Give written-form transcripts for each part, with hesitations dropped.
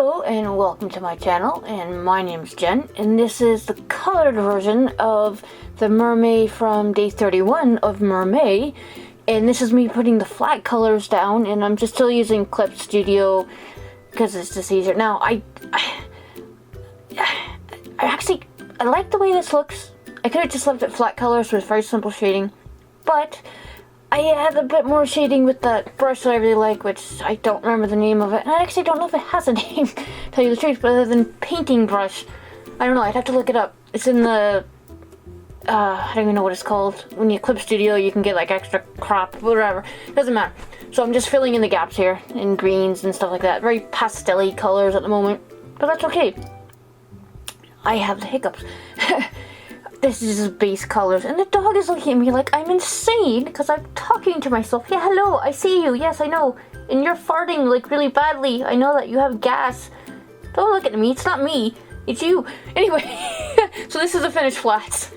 Hello and welcome to my channel, and my name's Jen, and this is the colored version of the Mermay from day 31 of Mermay, and this is me putting the flat colors down, and I'm just still using Clip Studio because it's just easier. Now, I like the way this looks. I could have just left it flat colors with very simple shading, but I had a bit more shading with that brush that I really like, which I don't remember the name of it. And I actually don't know if it has a name, to tell you the truth, but other than painting brush. I don't know, I'd have to look it up. It's in the, I don't even know what it's called. When you Clip Studio, you can get like extra crop, whatever. It doesn't matter. So I'm just filling in the gaps here, in greens and stuff like that. Very pastel-y colors at the moment, but that's okay. I have the hiccups. This is just base colors, and the dog is looking at me like I'm insane because I'm talking to myself. Yeah, hello, I see you. Yes, I know. And you're farting like really badly. I know that you have gas. Don't look at me. It's not me. It's you. Anyway, so this is the finished flats.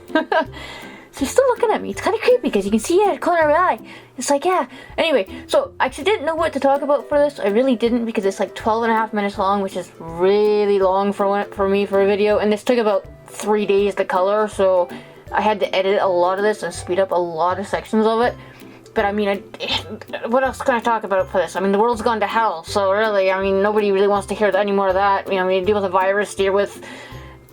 So he's still looking at me. It's kind of creepy because you can see it corner of my eye. It's like, yeah. Anyway, so I actually didn't know what to talk about for this. I really didn't, because it's like 12.5 minutes long, which is really long for me for a video. And this took about 3 days to color, so I had to edit a lot of this and speed up a lot of sections of it. But I mean, what else can I talk about for this? I mean, the world's gone to hell, so really, I mean, nobody really wants to hear any more of that. You know, we deal with a virus, deal with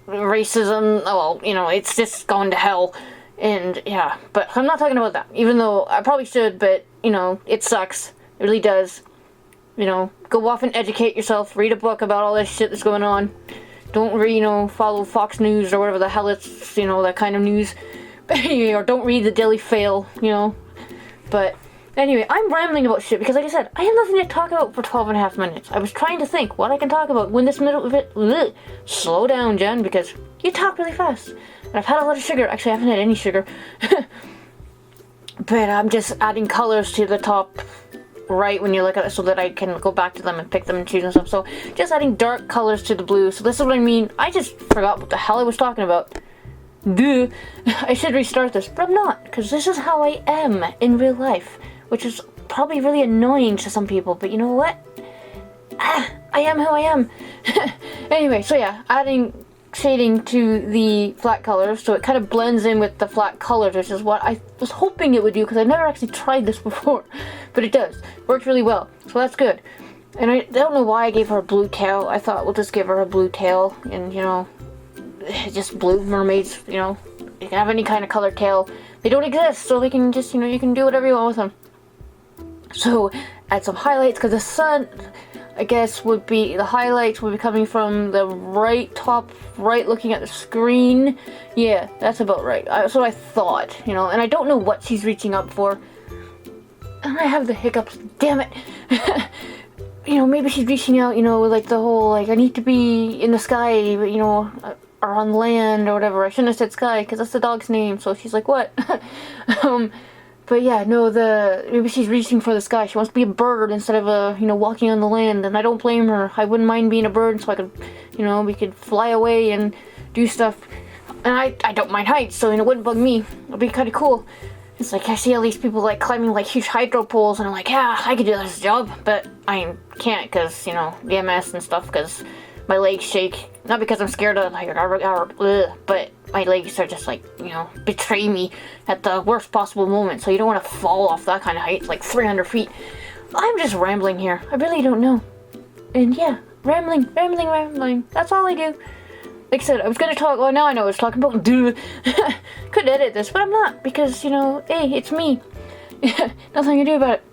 racism. Oh, well, you know, it's just gone to hell. And yeah, but I'm not talking about that, even though I probably should, but you know, it sucks. It really does. You know, go off and educate yourself, read a book about all this shit that's going on. Don't you know, follow Fox News or whatever the hell it's, you know, that kind of news. Or don't read the Daily Fail, you know. But anyway, I'm rambling about shit because, like I said, I have nothing to talk about for 12.5 minutes. I was trying to think what I can talk about when this middle of it. Slow down, Jen, because you talk really fast. And I've had a lot of sugar. Actually, I haven't had any sugar. But I'm just adding colors to the top right when you look at it so that I can go back to them and pick them and choose and stuff. So just adding dark colors to the blue. So this is what I mean. I just forgot what the hell I was talking about. Duh. I should restart this, but I'm not, because this is how I am in real life, which is probably really annoying to some people, but you know what? I am who I am. Anyway, so yeah, adding shading to the flat colors so it kind of blends in with the flat colors, which is what I was hoping it would do, because I've never actually tried this before, but it does. Works really well, so that's good. And I don't know why I gave her a blue tail. I thought we'll just give her a blue tail, and you know, just blue mermaids, you know, you can have any kind of colored tail. They don't exist, so they can just, you know, you can do whatever you want with them. So add some highlights, because the sun, I guess, would be, the highlights would be coming from the right, top right, looking at the screen. Yeah, that's about right. That's what I thought, you know, and I don't know what she's reaching up for. And I have the hiccups, damn it. You know, maybe she's reaching out, you know, like the whole, like, I need to be in the sky, you know, or on land or whatever. I shouldn't have said sky, because that's the dog's name, so she's like, what? But yeah, no, maybe she's reaching for the sky. She wants to be a bird instead of, you know, walking on the land, and I don't blame her. I wouldn't mind being a bird, so I could, you know, we could fly away and do stuff. And I don't mind heights, so, you know, it wouldn't bug me. It'd be kind of cool. It's like, I see all these people, like, climbing, like, huge hydro poles, and I'm like, yeah, I could do this job, but I can't, because, you know, the MS and stuff, because my legs shake. Not because I'm scared of, like, but my legs are just, like, you know, betray me at the worst possible moment, so you don't want to fall off that kind of height, like 300 feet. I'm just rambling here. I really don't know. And yeah, rambling. That's all I do. Like I said, I was gonna talk, well, now I know I was talking about, could edit this, but I'm not, because, you know, hey, it's me. Nothing to do about it.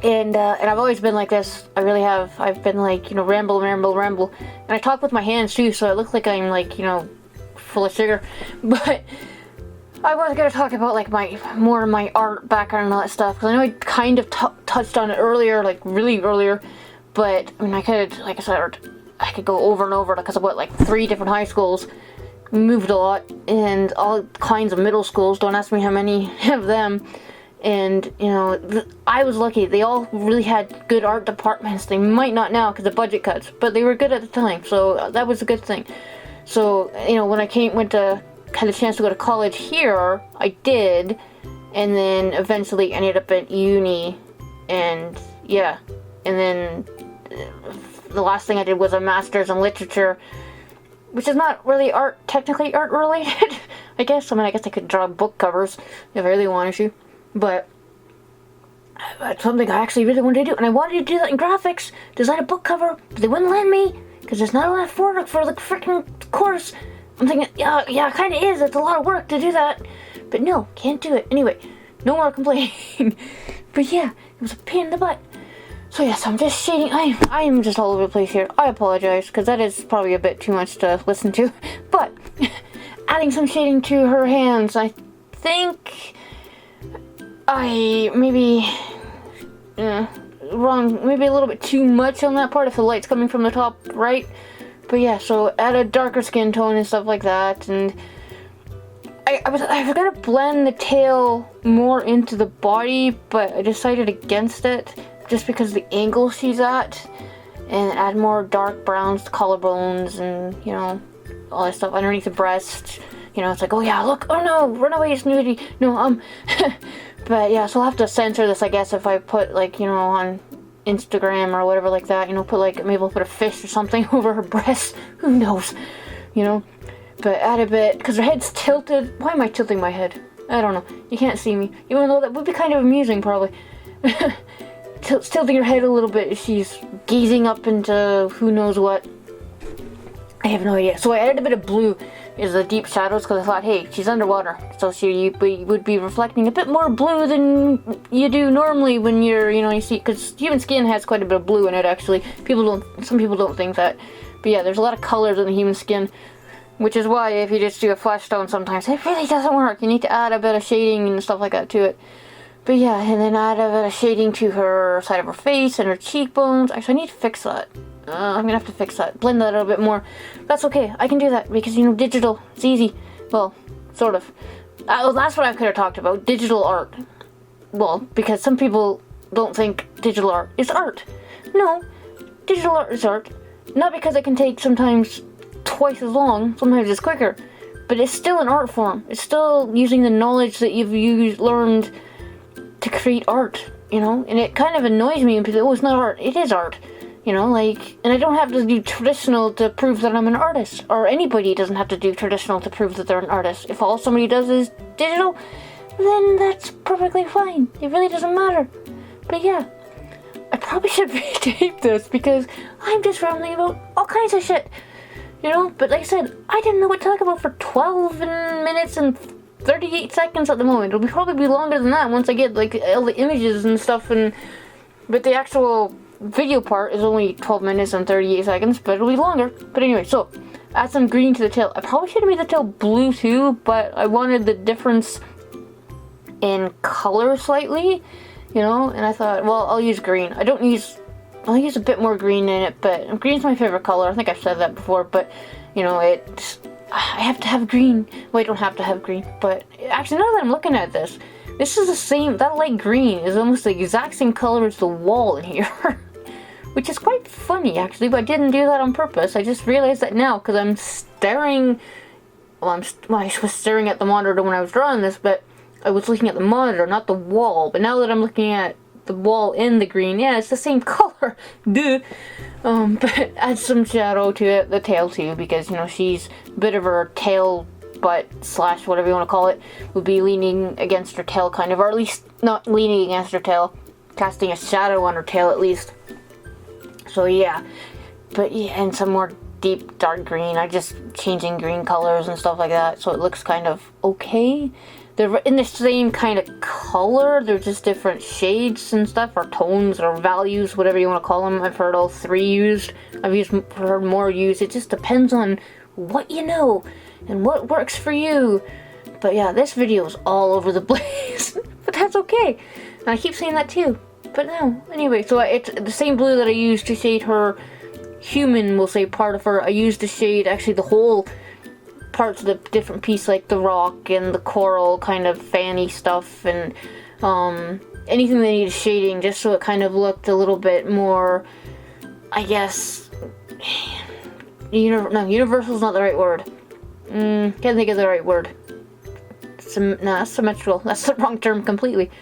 And I've always been like this. I really have. I've been like, you know, ramble. And I talk with my hands too, so I look like I'm like, you know, full of sugar. But I was gonna talk about like more of my art background and all that stuff, because I know I kind of touched on it earlier, like really earlier. But I mean, I could, like I said, I could go over and over, because I went like 3 different high schools, moved a lot, and all kinds of middle schools. Don't ask me how many of them. And, you know, I was lucky. They all really had good art departments. They might not now because of budget cuts, but they were good at the time, so that was a good thing. So, you know, when I had a chance to go to college here, I did, and then eventually ended up at uni, and yeah, and then the last thing I did was a master's in literature, which is not really technically art related, I guess. I mean, I guess I could draw book covers if I really wanted to, but that's something I actually really wanted to do, and I wanted to do that in graphics, design a book cover, but they wouldn't let me, because there's not enough work for the freaking course. I'm thinking, yeah, it kind of is, it's a lot of work to do that, but no, can't do it. Anyway, no more complaining. But yeah, it was a pain in the butt. So yes, I'm just shading. I am just all over the place here. I apologize, because that is probably a bit too much to listen to. But adding some shading to her hands, I think I maybe wrong, maybe a little bit too much on that part if the light's coming from the top right. But yeah, so add a darker skin tone and stuff like that, and I was gonna blend the tail more into the body, but I decided against it. Just because of the angle she's at, and add more dark browns to collarbones and, you know, all that stuff underneath the breast. You know, it's like, oh yeah, look, oh no, run away, Snooty. No, but yeah, so I'll have to censor this, I guess, if I put, like, you know, on Instagram or whatever like that, you know, put like, maybe I'll put a fish or something over her breast. Who knows, you know, but add a bit, because her head's tilted. Why am I tilting my head? I don't know. You can't see me, even though that would be kind of amusing, probably. Tilting her head a little bit if she's gazing up into who knows what. I have no idea. So I added a bit of blue as the deep shadows, because I thought, hey, she's underwater, so she would be reflecting a bit more blue than you do normally when you're, you know, you see, because human skin has quite a bit of blue in it, actually. Some people don't think that. But yeah, there's a lot of colors in the human skin, which is why if you just do a flesh tone sometimes, it really doesn't work. You need to add a bit of shading and stuff like that to it. But yeah, and then add a bit of shading to her side of her face and her cheekbones. Actually, I need to fix that. I'm gonna have to fix that. Blend that a little bit more. That's okay. I can do that because, you know, digital. It's easy. Well, sort of. That's what I could have talked about. Digital art. Well, because some people don't think digital art is art. No, digital art is art. Not because it can take sometimes twice as long. Sometimes it's quicker. But it's still an art form. It's still using the knowledge that you've learned to create art, you know, and it kind of annoys me when people say, oh, it's not art. It is art, you know, like, and I don't have to do traditional to prove that I'm an artist, or anybody doesn't have to do traditional to prove that they're an artist. If all somebody does is digital, then that's perfectly fine. It really doesn't matter. But yeah, I probably should retape this because I'm just rambling about all kinds of shit, you know, but like I said, I didn't know what to talk about for 12 minutes and 38 seconds at the moment. It'll probably be longer than that once I get like all the images and stuff, but the actual video part is only 12 minutes and 38 seconds, but it'll be longer. But anyway, so add some green to the tail. I probably should have made the tail blue too, but I wanted the difference in color slightly, you know, and I thought, well, I'll use green. I'll use a bit more green in it, but green's my favorite color. I think I've said that before, but you know, I have to have green. Well, I don't have to have green, but actually now that I'm looking at this is the same, that light green is almost the exact same color as the wall in here. Which is quite funny actually, but I didn't do that on purpose. I just realized that now because I'm staring, I was staring at the monitor when I was drawing this, but I was looking at the monitor, not the wall. But now that I'm looking at the wall in the green, yeah, it's the same color. Duh. But add some shadow to it, the tail too, because, you know, she's a bit of her tail butt slash whatever you want to call it, would be leaning against her tail kind of, or at least not leaning against her tail, casting a shadow on her tail at least. So yeah, but yeah, and some more deep dark green. I just changing green colors and stuff like that, so it looks kind of okay. They're in the same kind of color, they're just different shades and stuff, or tones, or values, whatever you want to call them. I've heard all three used. Heard more used. It just depends on what you know and what works for you. But yeah, this video is all over the place, but that's okay. And I keep saying that too, but no. Anyway, so it's the same blue that I used to shade her human, we'll say, part of her. I used to shade actually the whole parts of the different piece, like the rock and the coral kind of fanny stuff, and anything that needed shading, just so it kind of looked a little bit more, I guess, universal's not the right word. Can't think of the right word. Symmetrical. That's the wrong term completely.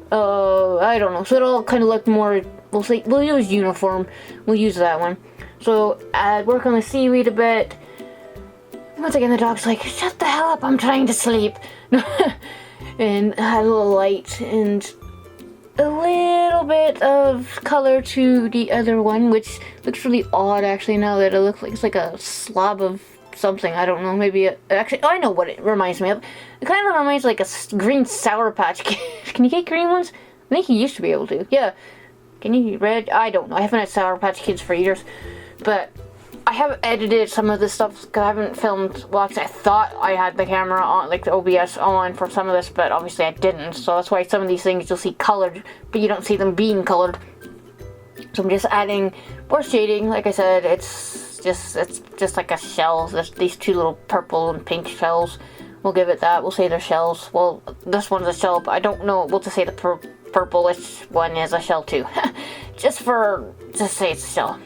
I don't know. So it all kind of looked more we'll use uniform. We'll use that one. So I'd work on the seaweed a bit. Once again, the dog's like, shut the hell up, I'm trying to sleep. And had a little light and a little bit of color to the other one, which looks really odd actually now that it looks like it's like a slob of something. I don't know, maybe actually, I know what it reminds me of. It kind of reminds like a green Sour Patch Kid. Can you get green ones? I think you used to be able to. Yeah. Can you get red? I don't know. I haven't had Sour Patch Kids for years. But I have edited some of this stuff because I haven't filmed. Well, actually, I thought I had the camera on, like the OBS on for some of this, but obviously I didn't. So that's why some of these things you'll see colored, but you don't see them being colored. So I'm just adding more shading. Like I said, it's just like a shell. There's these two little purple and pink shells. We'll give it that. We'll say they're shells. Well, this one's a shell, but I don't know. We'll just say the purplish one is a shell too. just say it's a shell.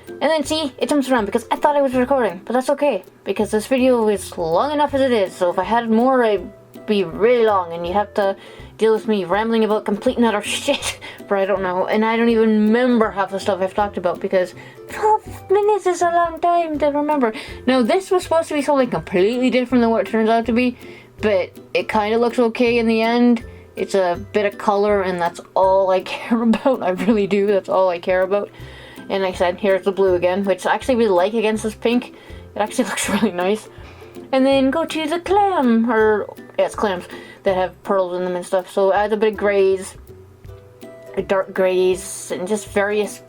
And then see, it jumps around because I thought I was recording, but that's okay because this video is long enough as it is. So if I had more, it'd be really long, and you'd have to deal with me rambling about complete and utter shit for I don't know, and I don't even remember half the stuff I've talked about because 12 minutes is a long time to remember. Now this was supposed to be something completely different than what it turns out to be, but it kind of looks okay in the end. It's a bit of color, and that's all I care about. I really do. That's all I care about. And like I said, here's the blue again, which I actually really like against this pink. It actually looks really nice. And then go to the clam, it's clams that have pearls in them and stuff. So add a bit of grays, dark grays, and just various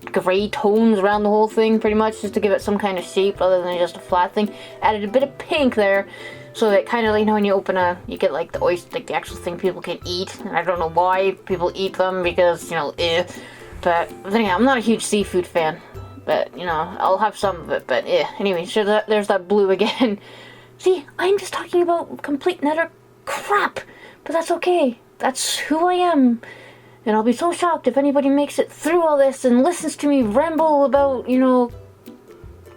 gray tones around the whole thing, pretty much, just to give it some kind of shape other than just a flat thing. Added a bit of pink there, so that kind of, like, you know, when you open you get like the oyster, like the actual thing people can eat. And I don't know why people eat them because, you know, But then again, I'm not a huge seafood fan. But, you know, I'll have some of it, but anyway, so there's that blue again. See, I'm just talking about complete and utter crap. But that's okay. That's who I am. And I'll be so shocked if anybody makes it through all this and listens to me ramble about, you know,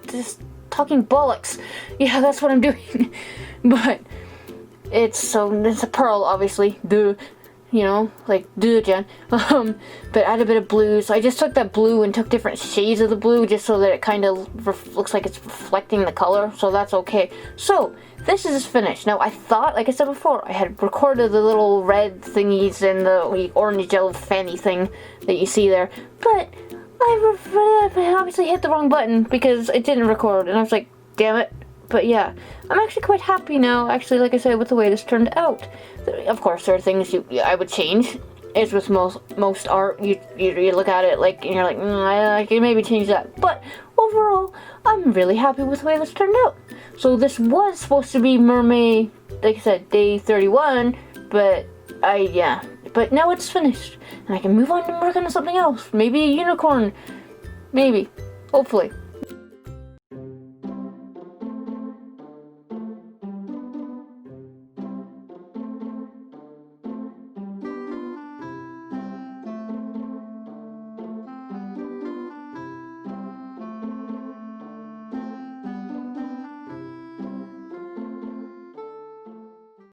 just talking bollocks. Yeah, that's what I'm doing. But it's a pearl, obviously. Duh. You know, like, duh, Jen. But add a bit of blue. So I just took that blue and took different shades of the blue just so that it kind of looks like it's reflecting the color. So that's okay. So, this is finished. Now, I thought, like I said before, I had recorded the little red thingies and the orange yellow fanny thing that you see there. But I obviously hit the wrong button because it didn't record. And I was like, damn it. But yeah, I'm actually quite happy now, actually, like I said, with the way this turned out. Of course, there are things I would change. As with most art, you look at it like, and you're like, I can maybe change that. But overall, I'm really happy with the way this turned out. So this was supposed to be Mermay, like I said, day 31, but but now it's finished. And I can move on and work on something else. Maybe a unicorn. Maybe. Hopefully.